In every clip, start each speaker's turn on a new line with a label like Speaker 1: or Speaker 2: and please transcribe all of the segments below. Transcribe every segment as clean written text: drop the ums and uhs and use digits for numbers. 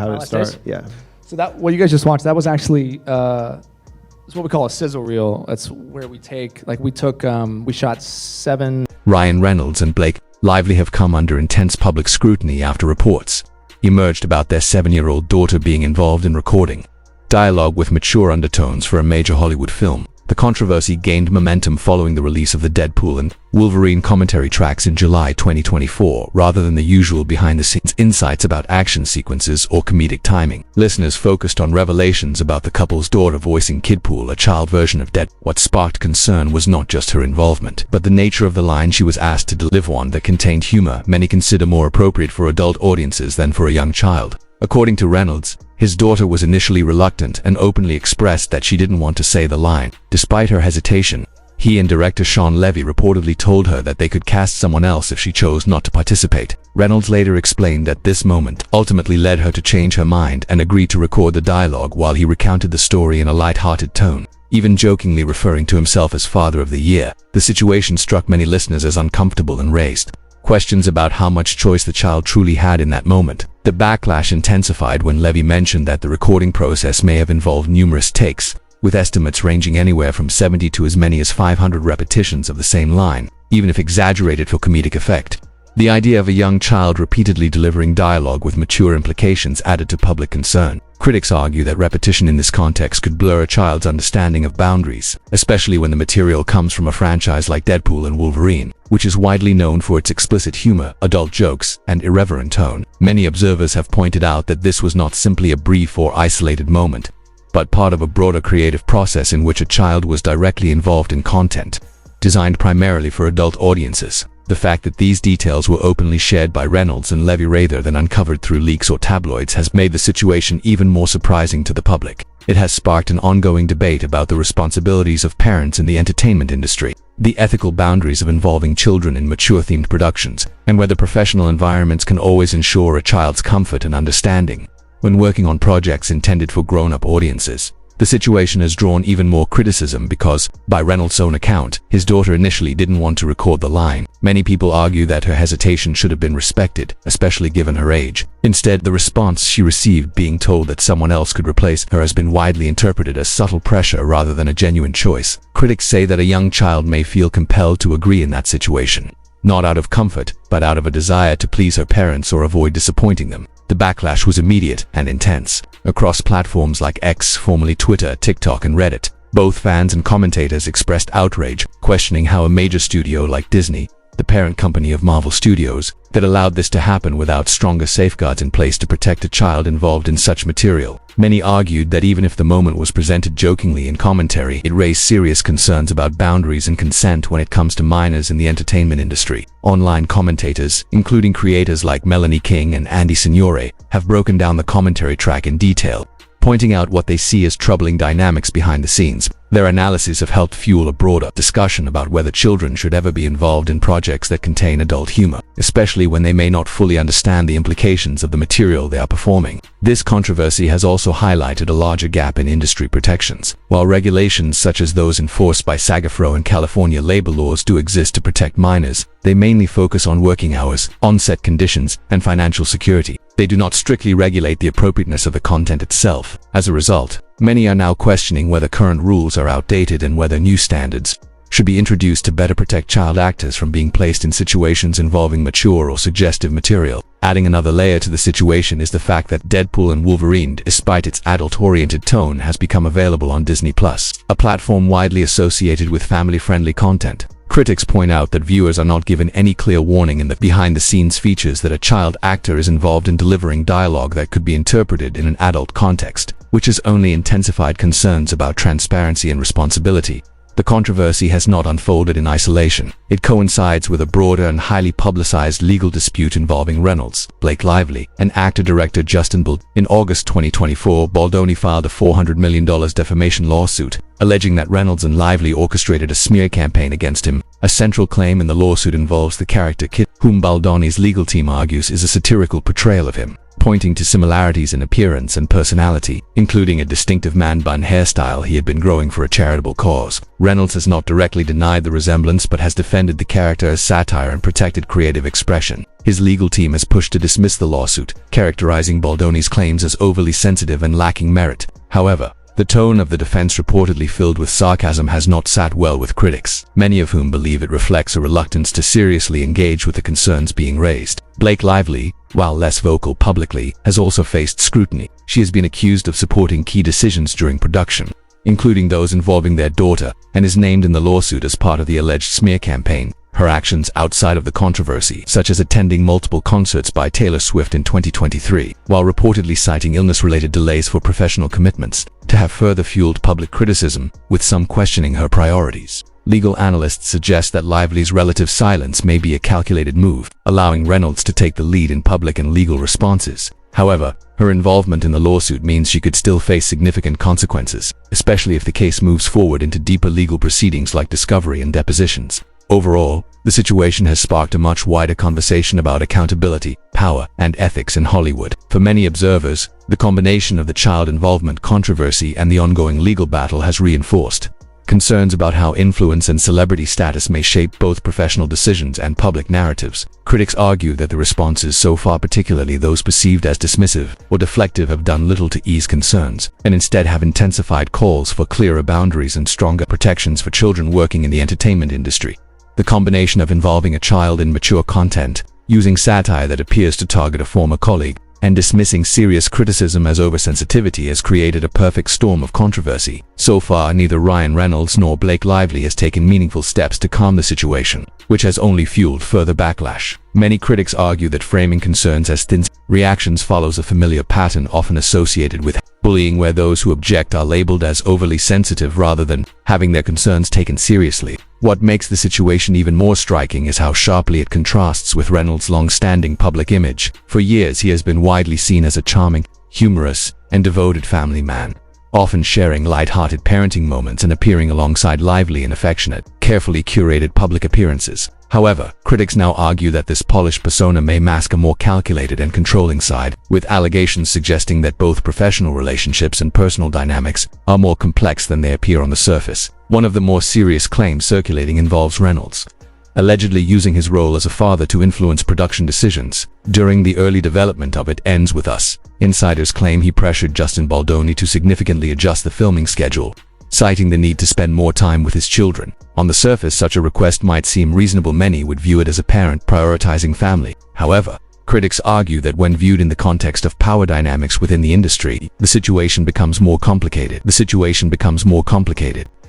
Speaker 1: How did it start? Yeah.
Speaker 2: So that what you guys just watched, that was actually it's what we call a sizzle reel. That's where we shot 7.
Speaker 3: Ryan Reynolds and Blake Lively have come under intense public scrutiny after reports emerged about their 7-year-old daughter being involved in recording dialogue with mature undertones for a major Hollywood film. The controversy gained momentum following the release of the Deadpool and Wolverine commentary tracks in July 2024, rather than the usual behind-the-scenes insights about action sequences or comedic timing. Listeners focused on revelations about the couple's daughter voicing Kidpool, a child version of Dead. What sparked concern was not just her involvement, but the nature of the line she was asked to deliver, one that contained humor many consider more appropriate for adult audiences than for a young child. According to Reynolds, his daughter was initially reluctant and openly expressed that she didn't want to say the line. Despite her hesitation, he and director Shawn Levy reportedly told her that they could cast someone else if she chose not to participate. Reynolds later explained that this moment ultimately led her to change her mind and agree to record the dialogue, while he recounted the story in a light-hearted tone, even jokingly referring to himself as Father of the Year. The situation struck many listeners as uncomfortable and raised questions about how much choice the child truly had in that moment. The backlash intensified when Levy mentioned that the recording process may have involved numerous takes, with estimates ranging anywhere from 70 to as many as 500 repetitions of the same line, even if exaggerated for comedic effect. The idea of a young child repeatedly delivering dialogue with mature implications added to public concern. Critics argue that repetition in this context could blur a child's understanding of boundaries, especially when the material comes from a franchise like Deadpool and Wolverine, which is widely known for its explicit humor, adult jokes, and irreverent tone. Many observers have pointed out that this was not simply a brief or isolated moment, but part of a broader creative process in which a child was directly involved in content designed primarily for adult audiences. The fact that these details were openly shared by Reynolds and Levy rather than uncovered through leaks or tabloids has made the situation even more surprising to the public. It has sparked an ongoing debate about the responsibilities of parents in the entertainment industry, the ethical boundaries of involving children in mature-themed productions, and whether professional environments can always ensure a child's comfort and understanding when working on projects intended for grown-up audiences. The situation has drawn even more criticism because, by Reynolds' own account, his daughter initially didn't want to record the line. Many people argue that her hesitation should have been respected, especially given her age. Instead, the response she received, being told that someone else could replace her, has been widely interpreted as subtle pressure rather than a genuine choice. Critics say that a young child may feel compelled to agree in that situation, not out of comfort, but out of a desire to please her parents or avoid disappointing them. The backlash was immediate and intense. Across platforms like X, formerly Twitter, TikTok, and Reddit, both fans and commentators expressed outrage, questioning how a major studio like Disney, the parent company of Marvel Studios, that allowed this to happen without stronger safeguards in place to protect a child involved in such material. Many argued that even if the moment was presented jokingly in commentary, it raised serious concerns about boundaries and consent when it comes to minors in the entertainment industry. Online commentators, including creators like Melanie King and Andy Signore, have broken down the commentary track in detail, pointing out what they see as troubling dynamics behind the scenes. Their analyses have helped fuel a broader discussion about whether children should ever be involved in projects that contain adult humor, especially when they may not fully understand the implications of the material they are performing. This controversy has also highlighted a larger gap in industry protections. While regulations such as those enforced by SAG-AFTRA and California labor laws do exist to protect minors, they mainly focus on working hours, on-set conditions, and financial security. They do not strictly regulate the appropriateness of the content itself. As a result, many are now questioning whether current rules are outdated and whether new standards should be introduced to better protect child actors from being placed in situations involving mature or suggestive material. Adding another layer to the situation is the fact that Deadpool and Wolverine, despite its adult-oriented tone, has become available on Disney+, a platform widely associated with family-friendly content. Critics point out that viewers are not given any clear warning in the behind-the-scenes features that a child actor is involved in delivering dialogue that could be interpreted in an adult context, which has only intensified concerns about transparency and responsibility. The controversy has not unfolded in isolation. It coincides with a broader and highly publicized legal dispute involving Reynolds, Blake Lively, and actor-director Justin Baldoni. In August 2024, Baldoni filed a $400 million defamation lawsuit, alleging that Reynolds and Lively orchestrated a smear campaign against him. A central claim in the lawsuit involves the character Kid, whom Baldoni's legal team argues is a satirical portrayal of him, pointing to similarities in appearance and personality, including a distinctive man-bun hairstyle he had been growing for a charitable cause. Reynolds has not directly denied the resemblance but has defended the character as satire and protected creative expression. His legal team has pushed to dismiss the lawsuit, characterizing Baldoni's claims as overly sensitive and lacking merit. However, the tone of the defense, reportedly filled with sarcasm, has not sat well with critics, many of whom believe it reflects a reluctance to seriously engage with the concerns being raised. Blake Lively, while less vocal publicly, has also faced scrutiny. She has been accused of supporting key decisions during production, including those involving their daughter, and is named in the lawsuit as part of the alleged smear campaign. Her actions outside of the controversy, such as attending multiple concerts by Taylor Swift in 2023, while reportedly citing illness-related delays for professional commitments, to have further fueled public criticism, with some questioning her priorities. Legal analysts suggest that Lively's relative silence may be a calculated move, allowing Reynolds to take the lead in public and legal responses. However, her involvement in the lawsuit means she could still face significant consequences, especially if the case moves forward into deeper legal proceedings like discovery and depositions. Overall, the situation has sparked a much wider conversation about accountability, power, and ethics in Hollywood. For many observers, the combination of the child involvement controversy and the ongoing legal battle has reinforced concerns about how influence and celebrity status may shape both professional decisions and public narratives. Critics argue that the responses so far, particularly those perceived as dismissive or deflective, have done little to ease concerns, and instead have intensified calls for clearer boundaries and stronger protections for children working in the entertainment industry. The combination of involving a child in mature content, using satire that appears to target a former colleague, and dismissing serious criticism as oversensitivity has created a perfect storm of controversy. So far, neither Ryan Reynolds nor Blake Lively has taken meaningful steps to calm the situation, which has only fueled further backlash. Many critics argue that framing concerns as thin reactions follows a familiar pattern often associated with bullying, where those who object are labeled as overly sensitive rather than having their concerns taken seriously. What makes the situation even more striking is how sharply it contrasts with Reynolds' long-standing public image. For years, he has been widely seen as a charming, humorous, and devoted family man, often sharing light-hearted parenting moments and appearing alongside Lively in affectionate, carefully curated public appearances. However, critics now argue that this polished persona may mask a more calculated and controlling side, with allegations suggesting that both professional relationships and personal dynamics are more complex than they appear on the surface. One of the more serious claims circulating involves Reynolds allegedly using his role as a father to influence production decisions. During the early development of It Ends With Us, insiders claim he pressured Justin Baldoni to significantly adjust the filming schedule, citing the need to spend more time with his children. On the surface, such a request might seem reasonable. Many would view it as a parent prioritizing family. However, critics argue that when viewed in the context of power dynamics within the industry, the situation becomes more complicated.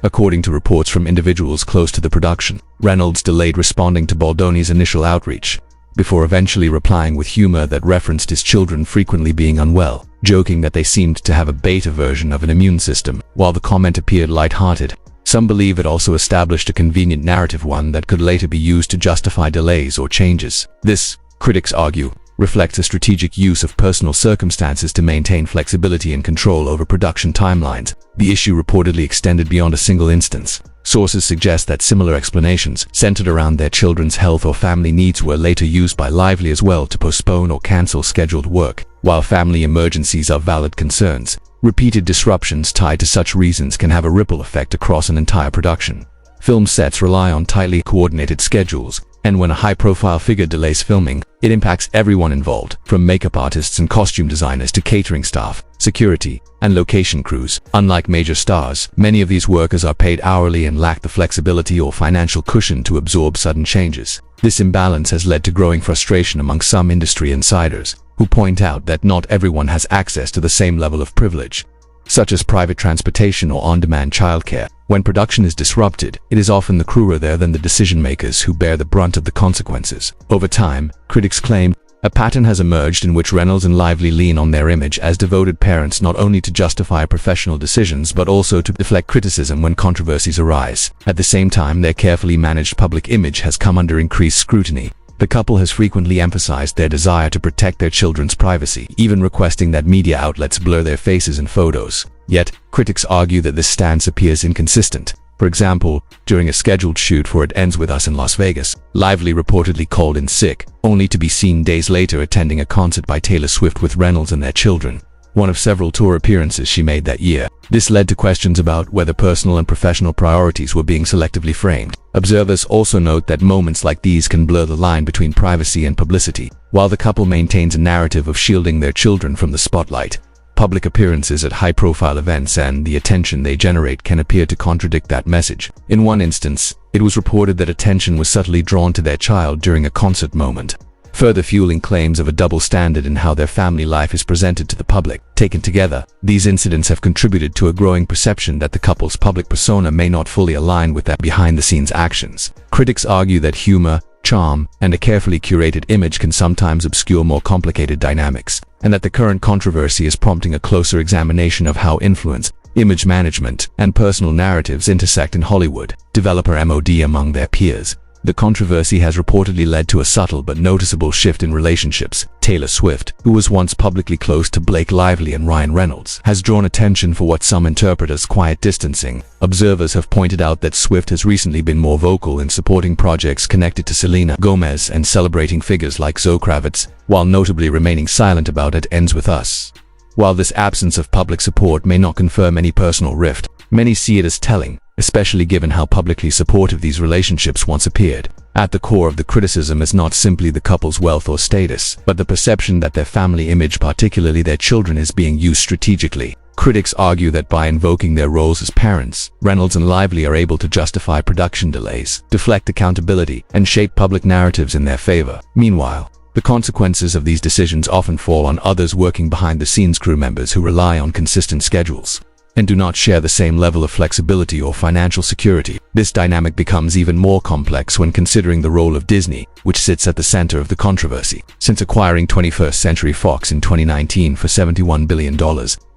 Speaker 3: According to reports from individuals close to the production, Reynolds delayed responding to Baldoni's initial outreach, before eventually replying with humor that referenced his children frequently being unwell, joking that they seemed to have a beta version of an immune system. While the comment appeared lighthearted, some believe it also established a convenient narrative, one that could later be used to justify delays or changes. This, critics argue, reflects a strategic use of personal circumstances to maintain flexibility and control over production timelines. The issue reportedly extended beyond a single instance. Sources suggest that similar explanations, centered around their children's health or family needs, were later used by Lively as well to postpone or cancel scheduled work. While family emergencies are valid concerns, repeated disruptions tied to such reasons can have a ripple effect across an entire production. Film sets rely on tightly coordinated schedules, and when a high-profile figure delays filming, it impacts everyone involved, from makeup artists and costume designers to catering staff, security, and location crews. Unlike major stars, many of these workers are paid hourly and lack the flexibility or financial cushion to absorb sudden changes. This imbalance has led to growing frustration among some industry insiders, who point out that not everyone has access to the same level of privilege, such as private transportation or on-demand childcare. When production is disrupted, it is often the crew rather than the decision-makers who bear the brunt of the consequences. Over time, critics claim, a pattern has emerged in which Reynolds and Lively lean on their image as devoted parents not only to justify professional decisions but also to deflect criticism when controversies arise. At the same time, their carefully managed public image has come under increased scrutiny. The couple has frequently emphasized their desire to protect their children's privacy, even requesting that media outlets blur their faces in photos. Yet, critics argue that this stance appears inconsistent. For example, during a scheduled shoot for It Ends With Us in Las Vegas, Lively reportedly called in sick, only to be seen days later attending a concert by Taylor Swift with Reynolds and their children. one of several tour appearances she made that year. This led to questions about whether personal and professional priorities were being selectively framed. Observers also note that moments like these can blur the line between privacy and publicity. While the couple maintains a narrative of shielding their children from the spotlight, public appearances at high-profile events and the attention they generate can appear to contradict that message. In one instance, it was reported that attention was subtly drawn to their child during a concert moment, further fueling claims of a double standard in how their family life is presented to the public. Taken together, these incidents have contributed to a growing perception that the couple's public persona may not fully align with their behind-the-scenes actions. Critics argue that humor, charm, and a carefully curated image can sometimes obscure more complicated dynamics, and that the current controversy is prompting a closer examination of how influence, image management, and personal narratives intersect in Hollywood. Developer MOD among their peers. The controversy has reportedly led to a subtle but noticeable shift in relationships. Taylor Swift, who was once publicly close to Blake Lively and Ryan Reynolds, has drawn attention for what some interpret as quiet distancing. Observers have pointed out that Swift has recently been more vocal in supporting projects connected to Selena Gomez and celebrating figures like Zoe Kravitz, while notably remaining silent about It Ends With Us. While this absence of public support may not confirm any personal rift, many see it as telling, especially given how publicly supportive these relationships once appeared. At the core of the criticism is not simply the couple's wealth or status, but the perception that their family image, particularly their children, is being used strategically. Critics argue that by invoking their roles as parents, Reynolds and Lively are able to justify production delays, deflect accountability, and shape public narratives in their favor. Meanwhile, the consequences of these decisions often fall on others working behind the scenes, crew members who rely on consistent schedules and do not share the same level of flexibility or financial security. This dynamic becomes even more complex when considering the role of Disney, which sits at the center of the controversy. Since acquiring 21st Century Fox in 2019 for $71 billion,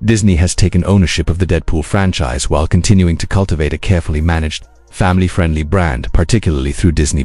Speaker 3: Disney has taken ownership of the Deadpool franchise while continuing to cultivate a carefully managed, family-friendly brand, particularly through Disney+.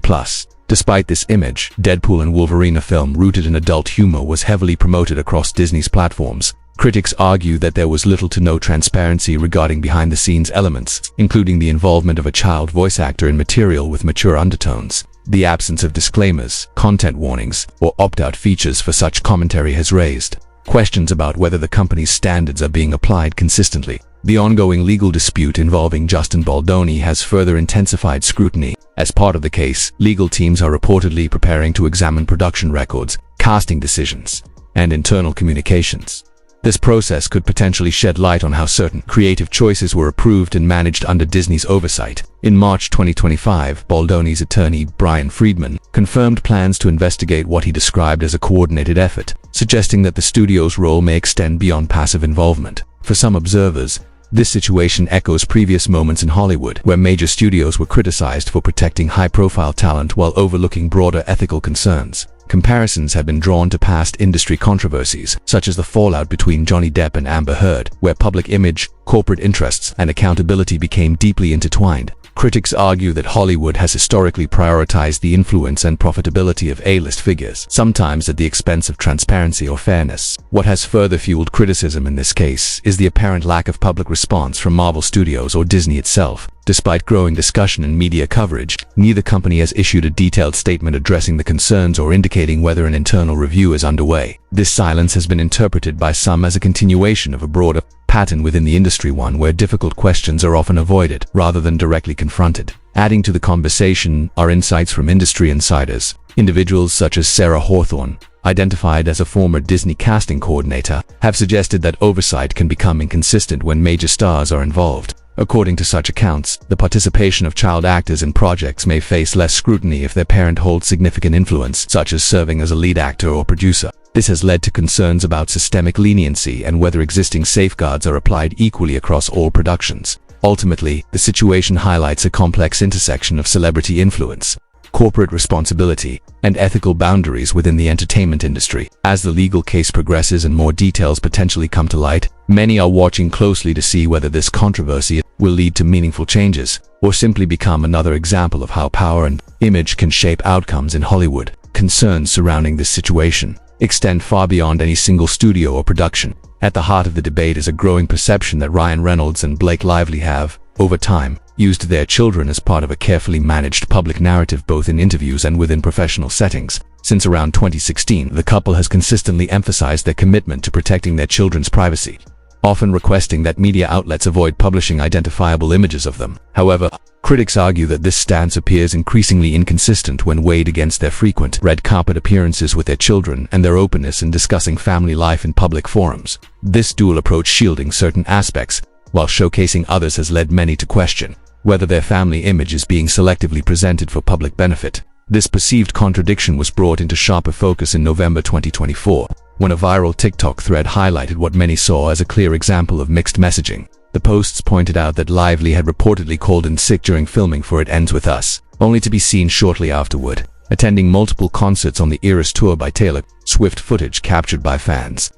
Speaker 3: Despite this image, Deadpool and Wolverine, a film rooted in adult humor, was heavily promoted across Disney's platforms. Critics argue that there was little to no transparency regarding behind-the-scenes elements, including the involvement of a child voice actor in material with mature undertones. The absence of disclaimers, content warnings, or opt-out features for such commentary has raised questions about whether the company's standards are being applied consistently. The ongoing legal dispute involving Justin Baldoni has further intensified scrutiny. As part of the case, legal teams are reportedly preparing to examine production records, casting decisions, and internal communications. This process could potentially shed light on how certain creative choices were approved and managed under Disney's oversight. In March 2025, Baldoni's attorney, Brian Friedman, confirmed plans to investigate what he described as a coordinated effort, suggesting that the studio's role may extend beyond passive involvement. For some observers, this situation echoes previous moments in Hollywood, where major studios were criticized for protecting high-profile talent while overlooking broader ethical concerns. Comparisons have been drawn to past industry controversies, such as the fallout between Johnny Depp and Amber Heard, where public image, corporate interests, and accountability became deeply intertwined. Critics argue that Hollywood has historically prioritized the influence and profitability of A-list figures, sometimes at the expense of transparency or fairness. What has further fueled criticism in this case is the apparent lack of public response from Marvel Studios or Disney itself. Despite growing discussion and media coverage, neither company has issued a detailed statement addressing the concerns or indicating whether an internal review is underway. This silence has been interpreted by some as a continuation of a broader pattern within the industry, one where difficult questions are often avoided rather than directly confronted. Adding to the conversation are insights from industry insiders. Individuals such as Sarah Hawthorne, identified as a former Disney casting coordinator, have suggested that oversight can become inconsistent when major stars are involved. According to such accounts, the participation of child actors in projects may face less scrutiny if their parent holds significant influence, such as serving as a lead actor or producer. This has led to concerns about systemic leniency and whether existing safeguards are applied equally across all productions. Ultimately, the situation highlights a complex intersection of celebrity influence, corporate responsibility, and ethical boundaries within the entertainment industry. As the legal case progresses and more details potentially come to light, many are watching closely to see whether this controversy will lead to meaningful changes or simply become another example of how power and image can shape outcomes in Hollywood. Concerns surrounding this situation extend far beyond any single studio or production. At the heart of the debate is a growing perception that Ryan Reynolds and Blake Lively have, over time, used their children as part of a carefully managed public narrative both in interviews and within professional settings. Since around 2016, the couple has consistently emphasized their commitment to protecting their children's privacy, often requesting that media outlets avoid publishing identifiable images of them. However, critics argue that this stance appears increasingly inconsistent when weighed against their frequent red carpet appearances with their children and their openness in discussing family life in public forums. This dual approach, shielding certain aspects while showcasing others, has led many to question whether their family image is being selectively presented for public benefit. This perceived contradiction was brought into sharper focus in November 2024, when a viral TikTok thread highlighted what many saw as a clear example of mixed messaging. The posts pointed out that Lively had reportedly called in sick during filming for It Ends With Us, only to be seen shortly afterward attending multiple concerts on the Eras tour by Taylor Swift. Footage captured by fans